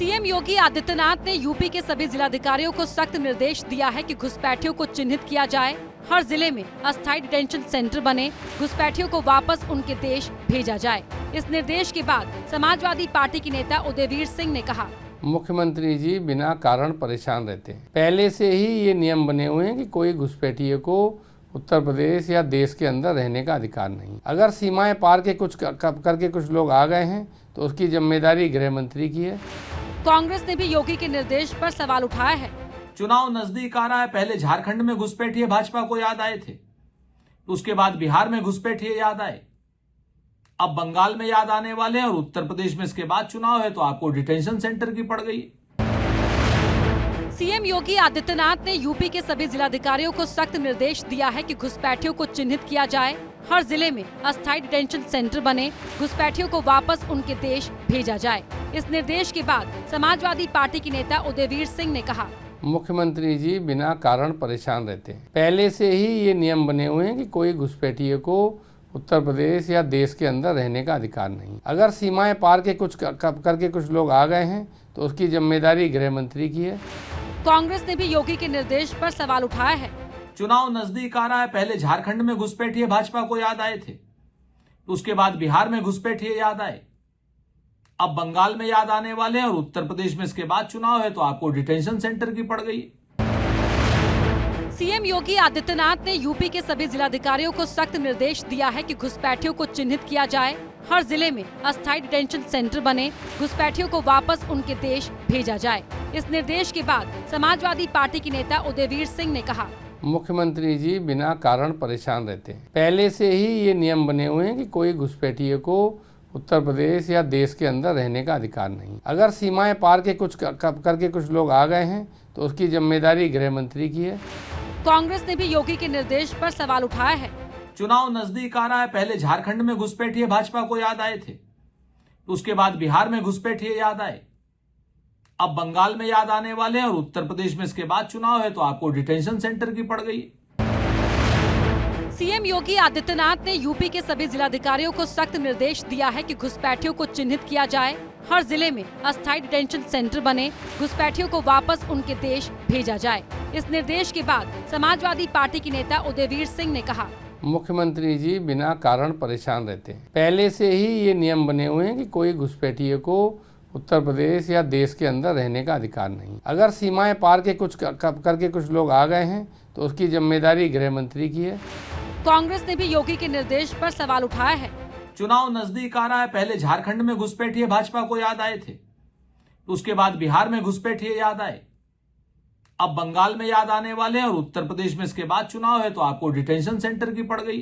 CM Yogi Adityanath ने UP के सभी जिलाधिकारियों को सख्त निर्देश दिया है कि घुसपैठियों को चिन्हित किया जाए, हर जिले में अस्थायी डिटेंशन सेंटर बने, घुसपैठियों को वापस उनके देश भेजा जाए। इस निर्देश के बाद समाजवादी पार्टी के नेता उदयवीर सिंह ने कहा, मुख्यमंत्री जी बिना कारण परेशान रहते हैं। पहले से ही ये नियम बने हुए हैं कि कोई घुसपैठिए को उत्तर प्रदेश या देश के अंदर रहने का अधिकार नहीं। अगर सीमाएं पार के करके कुछ लोग आ गए हैं तो उसकी जिम्मेदारी गृह मंत्री की है। कांग्रेस ने भी योगी के निर्देश पर सवाल उठाया है। चुनाव नजदीक आ रहा है। पहले झारखंड में घुसपैठिए भाजपा को याद आए थे, उसके बाद बिहार में घुसपैठिए याद आए, अब बंगाल में याद आने वाले हैं और उत्तर प्रदेश में इसके बाद चुनाव है तो आपको डिटेंशन सेंटर की पड़ गई। सीएम योगी आदित्यनाथ ने यूपी के सभी जिलाधिकारियों को सख्त निर्देश दिया है कि घुसपैठियों को चिन्हित किया जाए, हर जिले में अस्थायी डिटेंशन सेंटर बने, घुसपैठियों को वापस उनके देश भेजा जाए। इस निर्देश के बाद समाजवादी पार्टी के नेता उदयवीर सिंह ने कहा, मुख्यमंत्री जी बिना कारण परेशान रहते हैं। पहले से ही ये नियम बने हुए हैं कि कोई घुसपैठिए को उत्तर प्रदेश या देश के अंदर रहने का अधिकार नहीं। अगर सीमाएं पार के करके कुछ लोग आ गए हैं तो उसकी जिम्मेदारी गृह मंत्री की है। कांग्रेस ने भी योगी के निर्देश पर सवाल उठाया है। चुनाव नजदीक आ रहा है। पहले झारखंड में घुसपैठिए भाजपा को याद आए थे, उसके बाद बिहार में घुसपैठिए याद आए, अब बंगाल में याद आने वाले हैं और उत्तर प्रदेश में इसके बाद चुनाव है तो आपको डिटेंशन सेंटर की पड़ गई। सीएम योगी आदित्यनाथ ने यूपी के सभी जिलाधिकारियों को सख्त निर्देश दिया है कि घुसपैठियों को चिन्हित किया जाए, हर जिले में अस्थायी डिटेंशन सेंटर बने, घुसपैठियों को वापस उनके देश भेजा जाए। इस निर्देश के बाद समाजवादी पार्टी के नेता उदयवीर सिंह ने कहा, मुख्यमंत्री जी बिना कारण परेशान रहते हैं। पहले से ही ये नियम बने हुए हैं कि कोई घुसपैठिए को उत्तर प्रदेश या देश के अंदर रहने का अधिकार नहीं। अगर सीमाएं पार के करके कुछ लोग आ गए हैं तो उसकी जिम्मेदारी गृह मंत्री की है। कांग्रेस ने भी योगी के निर्देश पर सवाल उठाया है। चुनाव नजदीक आ रहा है। पहले झारखंड में घुसपैठिए भाजपा को याद आए थे, उसके बाद बिहार में घुसपैठिए याद आए, अब बंगाल में याद आने वाले हैं और उत्तर प्रदेश में इसके बाद चुनाव है तो आपको डिटेंशन सेंटर की पड़ गई। सीएम योगी आदित्यनाथ ने यूपी के सभी जिलाधिकारियों को सख्त निर्देश दिया है कि घुसपैठियों को चिन्हित किया जाए, हर जिले में अस्थायी डिटेंशन सेंटर बने, घुसपैठियों को वापस उनके देश भेजा जाए। इस निर्देश के बाद समाजवादी पार्टी के नेता उदयवीर सिंह ने कहा, मुख्यमंत्री जी बिना कारण परेशान रहते हैं। पहले से ही ये नियम बने हुए हैं कि कोई घुसपैठिए को उत्तर प्रदेश या देश के अंदर रहने का अधिकार नहीं। अगर सीमाएं पार के करके कुछ लोग आ गए हैं तो उसकी जिम्मेदारी गृह मंत्री की है। कांग्रेस ने भी योगी के निर्देश पर सवाल उठाया है। चुनाव नजदीक आ रहा है। पहले झारखंड में घुसपैठिए भाजपा को याद आए थे, उसके बाद बिहार में घुसपैठिए याद आए, अब बंगाल में याद आने वाले हैं और उत्तर प्रदेश में इसके बाद चुनाव है तो आपको डिटेंशन सेंटर की पड़ गई।